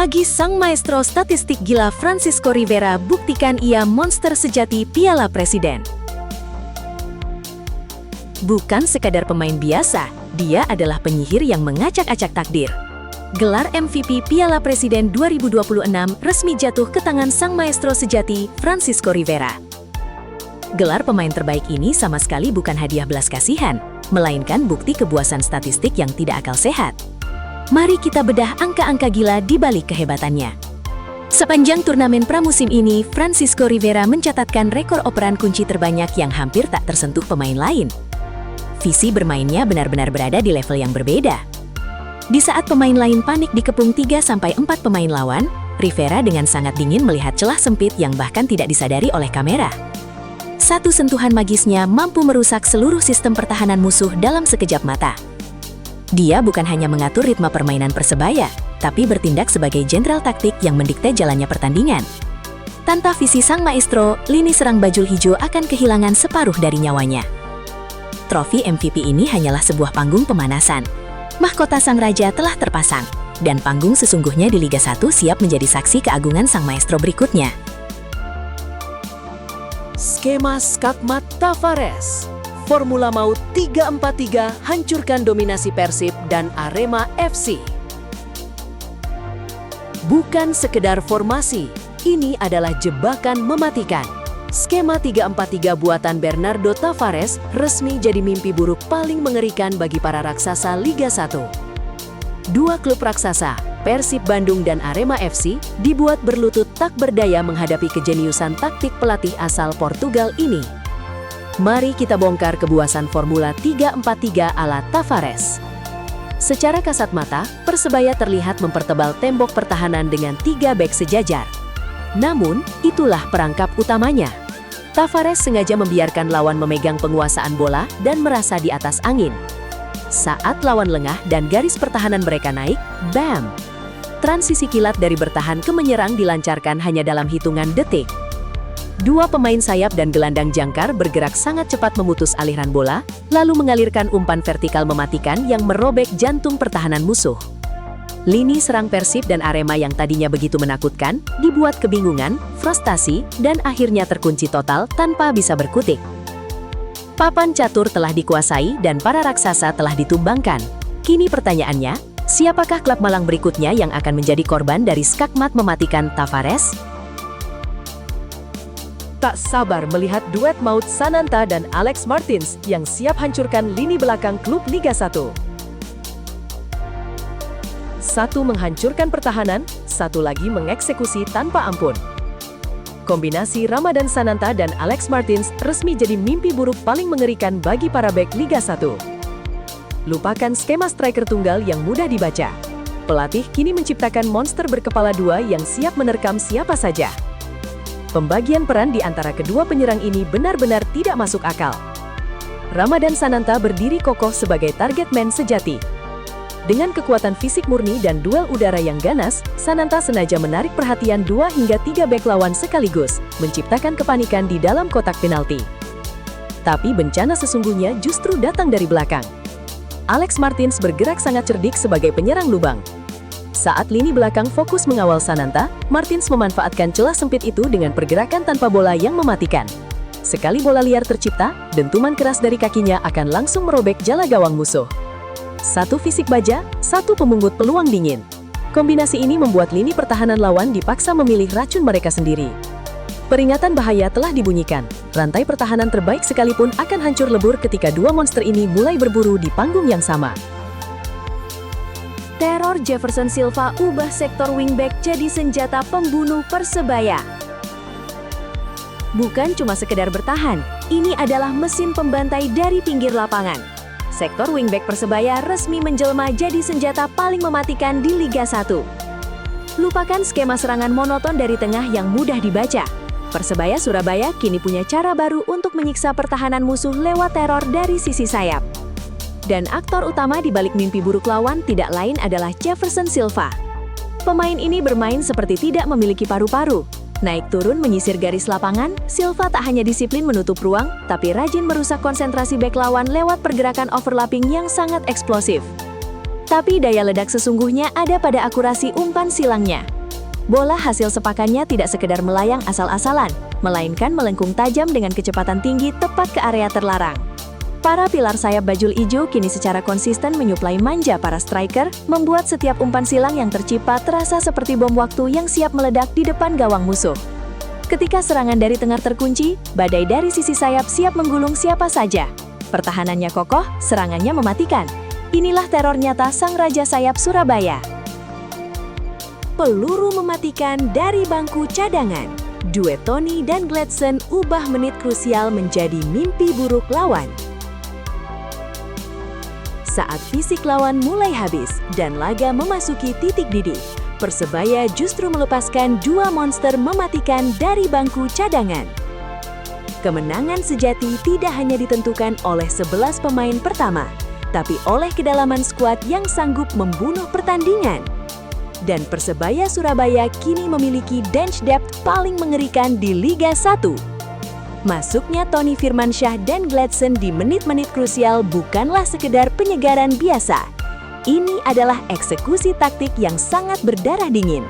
Magis sang maestro statistik gila Francisco Rivera buktikan ia monster sejati Piala Presiden. Bukan sekadar pemain biasa, dia adalah penyihir yang mengacak-acak takdir. Gelar MVP Piala Presiden 2026 resmi jatuh ke tangan sang maestro sejati Francisco Rivera. Gelar pemain terbaik ini sama sekali bukan hadiah belas kasihan, melainkan bukti kepuasan statistik yang tidak akal sehat. Mari kita bedah angka-angka gila di balik kehebatannya. Sepanjang turnamen pramusim ini, Francisco Rivera mencatatkan rekor operan kunci terbanyak yang hampir tak tersentuh pemain lain. Visi bermainnya benar-benar berada di level yang berbeda. Di saat pemain lain panik dikepung 3-4 pemain lawan, Rivera dengan sangat dingin melihat celah sempit yang bahkan tidak disadari oleh kamera. Satu sentuhan magisnya mampu merusak seluruh sistem pertahanan musuh dalam sekejap mata. Dia bukan hanya mengatur ritme permainan Persebaya, tapi bertindak sebagai jenderal taktik yang mendikte jalannya pertandingan. Tanpa visi sang maestro, lini serang bajul hijau akan kehilangan separuh dari nyawanya. Trofi MVP ini hanyalah sebuah panggung pemanasan. Mahkota sang raja telah terpasang, dan panggung sesungguhnya di Liga 1 siap menjadi saksi keagungan sang maestro berikutnya. Skema Skakmat Tavares. Formula Maut 3-4-3 hancurkan dominasi Persib dan Arema FC. Bukan sekedar formasi, ini adalah jebakan mematikan. Skema 3-4-3 buatan Bernardo Tavares resmi jadi mimpi buruk paling mengerikan bagi para raksasa Liga 1. Dua klub raksasa, Persib Bandung dan Arema FC, dibuat berlutut tak berdaya menghadapi kejeniusan taktik pelatih asal Portugal ini. Mari kita bongkar kebuasan Formula 3-4-3 ala Tavares. Secara kasat mata, Persebaya terlihat mempertebal tembok pertahanan dengan 3 bek sejajar. Namun, itulah perangkap utamanya. Tavares sengaja membiarkan lawan memegang penguasaan bola dan merasa di atas angin. Saat lawan lengah dan garis pertahanan mereka naik, bam! Transisi kilat dari bertahan ke menyerang dilancarkan hanya dalam hitungan detik. Dua pemain sayap dan gelandang jangkar bergerak sangat cepat memutus aliran bola, lalu mengalirkan umpan vertikal mematikan yang merobek jantung pertahanan musuh. Lini serang Persib dan Arema yang tadinya begitu menakutkan, dibuat kebingungan, frustasi, dan akhirnya terkunci total tanpa bisa berkutik. Papan catur telah dikuasai dan para raksasa telah ditumbangkan. Kini pertanyaannya, siapakah klub Malang berikutnya yang akan menjadi korban dari skakmat mematikan Tavares? Tak sabar melihat duet maut Sananta dan Alex Martins yang siap hancurkan lini belakang klub Liga 1. Satu menghancurkan pertahanan, satu lagi mengeksekusi tanpa ampun. Kombinasi Ramadan Sananta dan Alex Martins resmi jadi mimpi buruk paling mengerikan bagi para bek Liga 1. Lupakan skema striker tunggal yang mudah dibaca. Pelatih kini menciptakan monster berkepala dua yang siap menerkam siapa saja. Pembagian peran di antara kedua penyerang ini benar-benar tidak masuk akal. Ramadan Sananta berdiri kokoh sebagai target man sejati. Dengan kekuatan fisik murni dan duel udara yang ganas, Sananta sengaja menarik perhatian 2 hingga 3 bek lawan sekaligus, menciptakan kepanikan di dalam kotak penalti. Tapi bencana sesungguhnya justru datang dari belakang. Alex Martins bergerak sangat cerdik sebagai penyerang lubang. Saat lini belakang fokus mengawal Sananta, Martins memanfaatkan celah sempit itu dengan pergerakan tanpa bola yang mematikan. Sekali bola liar tercipta, dentuman keras dari kakinya akan langsung merobek jala gawang musuh. Satu fisik baja, satu pemungut peluang dingin. Kombinasi ini membuat lini pertahanan lawan dipaksa memilih racun mereka sendiri. Peringatan bahaya telah dibunyikan. Rantai pertahanan terbaik sekalipun akan hancur lebur ketika dua monster ini mulai berburu di panggung yang sama. Teror Jefferson Silva ubah sektor wingback jadi senjata pembunuh Persebaya. Bukan cuma sekedar bertahan, ini adalah mesin pembantai dari pinggir lapangan. Sektor wingback Persebaya resmi menjelma jadi senjata paling mematikan di Liga 1. Lupakan skema serangan monoton dari tengah yang mudah dibaca. Persebaya Surabaya kini punya cara baru untuk menyiksa pertahanan musuh lewat teror dari sisi sayap. Dan aktor utama di balik mimpi buruk lawan tidak lain adalah Jefferson Silva. Pemain ini bermain seperti tidak memiliki paru-paru. Naik turun menyisir garis lapangan, Silva tak hanya disiplin menutup ruang, tapi rajin merusak konsentrasi bek lawan lewat pergerakan overlapping yang sangat eksplosif. Tapi daya ledak sesungguhnya ada pada akurasi umpan silangnya. Bola hasil sepakannya tidak sekedar melayang asal-asalan, melainkan melengkung tajam dengan kecepatan tinggi tepat ke area terlarang. Para pilar sayap bajul ijo kini secara konsisten menyuplai manja para striker, membuat setiap umpan silang yang tercipta terasa seperti bom waktu yang siap meledak di depan gawang musuh. Ketika serangan dari tengah terkunci, badai dari sisi sayap siap menggulung siapa saja. Pertahanannya kokoh, serangannya mematikan. Inilah teror nyata sang Raja Sayap Surabaya. Peluru mematikan dari bangku cadangan. Duet Tony dan Gladson ubah menit krusial menjadi mimpi buruk lawan. Saat fisik lawan mulai habis dan laga memasuki titik didih, Persebaya justru melepaskan dua monster mematikan dari bangku cadangan. Kemenangan sejati tidak hanya ditentukan oleh 11 pemain pertama, tapi oleh kedalaman skuad yang sanggup membunuh pertandingan. Dan Persebaya Surabaya kini memiliki bench depth paling mengerikan di Liga 1. Masuknya Tony Firmansyah dan Gladson di menit-menit krusial bukanlah sekedar penyegaran biasa. Ini adalah eksekusi taktik yang sangat berdarah dingin.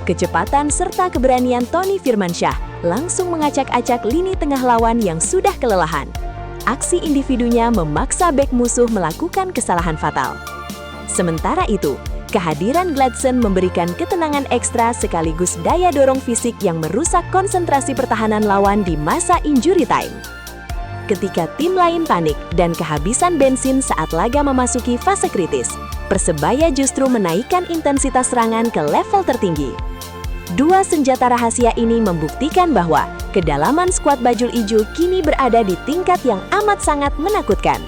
Kecepatan serta keberanian Tony Firmansyah langsung mengacak-acak lini tengah lawan yang sudah kelelahan. Aksi individunya memaksa bek musuh melakukan kesalahan fatal. Sementara itu, kehadiran Gladson memberikan ketenangan ekstra sekaligus daya dorong fisik yang merusak konsentrasi pertahanan lawan di masa injury time. Ketika tim lain panik dan kehabisan bensin saat laga memasuki fase kritis, Persebaya justru menaikkan intensitas serangan ke level tertinggi. Dua senjata rahasia ini membuktikan bahwa kedalaman skuad bajul ijo kini berada di tingkat yang amat sangat menakutkan.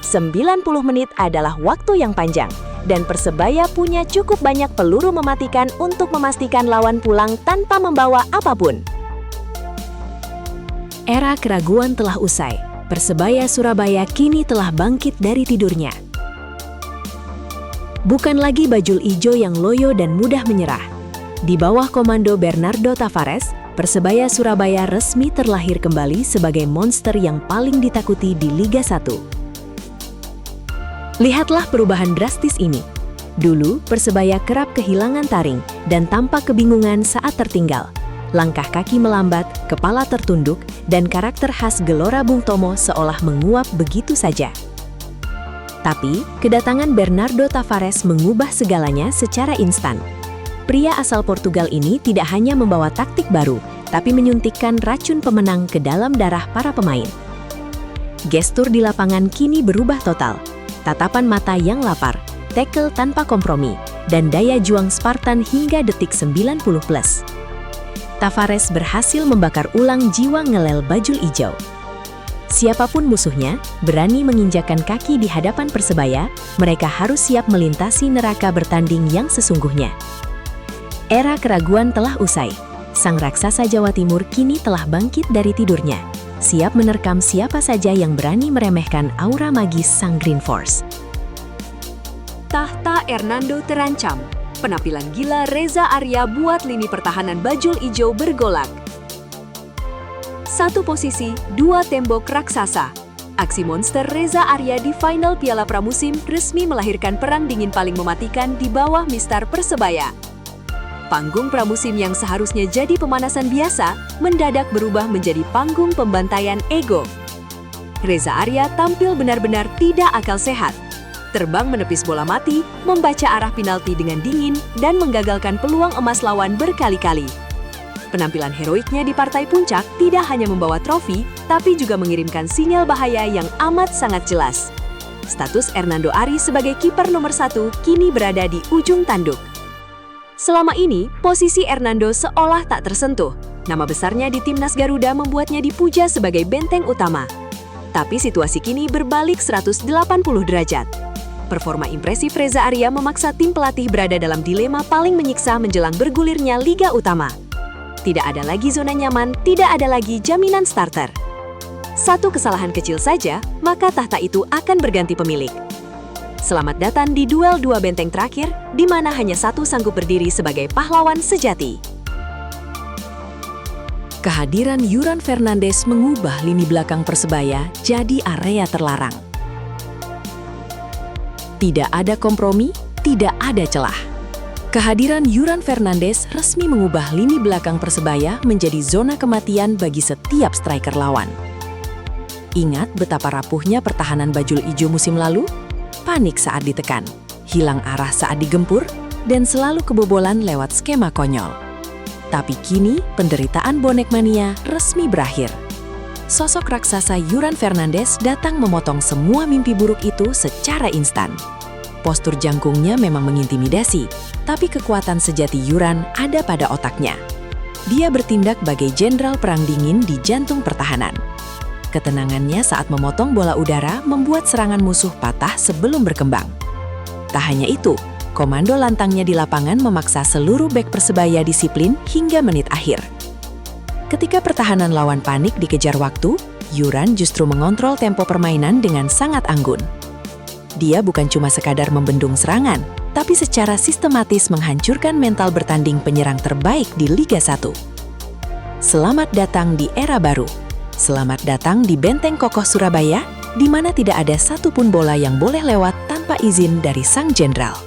90 menit adalah waktu yang panjang, dan Persebaya punya cukup banyak peluru mematikan untuk memastikan lawan pulang tanpa membawa apapun. Era keraguan telah usai. Persebaya Surabaya kini telah bangkit dari tidurnya. Bukan lagi bajul ijo yang loyo dan mudah menyerah. Di bawah komando Bernardo Tavares, Persebaya Surabaya resmi terlahir kembali sebagai monster yang paling ditakuti di Liga 1. Lihatlah perubahan drastis ini. Dulu, Persebaya kerap kehilangan taring dan tampak kebingungan saat tertinggal. Langkah kaki melambat, kepala tertunduk, dan karakter khas Gelora Bung Tomo seolah menguap begitu saja. Tapi, kedatangan Bernardo Tavares mengubah segalanya secara instan. Pria asal Portugal ini tidak hanya membawa taktik baru, tapi menyuntikkan racun pemenang ke dalam darah para pemain. Gestur di lapangan kini berubah total. Tatapan mata yang lapar, tackle tanpa kompromi, dan daya juang Spartan hingga detik 90+. Tavares berhasil membakar ulang jiwa ngelel bajul ijo. Siapapun musuhnya, berani menginjakan kaki di hadapan Persebaya, mereka harus siap melintasi neraka bertanding yang sesungguhnya. Era keraguan telah usai. Sang raksasa Jawa Timur kini telah bangkit dari tidurnya, siap menerkam siapa saja yang berani meremehkan aura magis sang Green Force. Tahta Hernando terancam. Penampilan gila Reza Arya buat lini pertahanan bajul ijo bergolak. Satu posisi, dua tembok raksasa. Aksi monster Reza Arya di final Piala Pramusim resmi melahirkan perang dingin paling mematikan di bawah mistar Persebaya. Panggung pramusim yang seharusnya jadi pemanasan biasa, mendadak berubah menjadi panggung pembantaian ego. Reza Arya tampil benar-benar tidak akal sehat. Terbang menepis bola mati, membaca arah penalti dengan dingin, dan menggagalkan peluang emas lawan berkali-kali. Penampilan heroiknya di partai puncak tidak hanya membawa trofi, tapi juga mengirimkan sinyal bahaya yang amat sangat jelas. Status Hernando Ari sebagai kiper nomor 1 kini berada di ujung tanduk. Selama ini, posisi Hernando seolah tak tersentuh. Nama besarnya di timnas Garuda membuatnya dipuja sebagai benteng utama. Tapi situasi kini berbalik 180 derajat. Performa impresif Reza Arya memaksa tim pelatih berada dalam dilema paling menyiksa menjelang bergulirnya Liga Utama. Tidak ada lagi zona nyaman, tidak ada lagi jaminan starter. Satu kesalahan kecil saja, maka tahta itu akan berganti pemilik. Selamat datang di duel dua benteng terakhir, di mana hanya satu sanggup berdiri sebagai pahlawan sejati. Kehadiran Yuran Fernandes mengubah lini belakang Persebaya jadi area terlarang. Tidak ada kompromi, tidak ada celah. Kehadiran Yuran Fernandes resmi mengubah lini belakang Persebaya menjadi zona kematian bagi setiap striker lawan. Ingat betapa rapuhnya pertahanan bajul ijo musim lalu? Panik saat ditekan, hilang arah saat digempur, dan selalu kebobolan lewat skema konyol. Tapi kini, penderitaan bonek mania resmi berakhir. Sosok raksasa Yuran Fernandes datang memotong semua mimpi buruk itu secara instan. Postur jangkungnya memang mengintimidasi, tapi kekuatan sejati Yuran ada pada otaknya. Dia bertindak bagai jenderal perang dingin di jantung pertahanan. Ketenangannya saat memotong bola udara membuat serangan musuh patah sebelum berkembang. Tak hanya itu, komando lantangnya di lapangan memaksa seluruh bek Persebaya disiplin hingga menit akhir. Ketika pertahanan lawan panik dikejar waktu, Yuran justru mengontrol tempo permainan dengan sangat anggun. Dia bukan cuma sekadar membendung serangan, tapi secara sistematis menghancurkan mental bertanding penyerang terbaik di Liga 1. Selamat datang di era baru. Selamat datang di Benteng Kokoh Surabaya, di mana tidak ada satupun bola yang boleh lewat tanpa izin dari sang jenderal.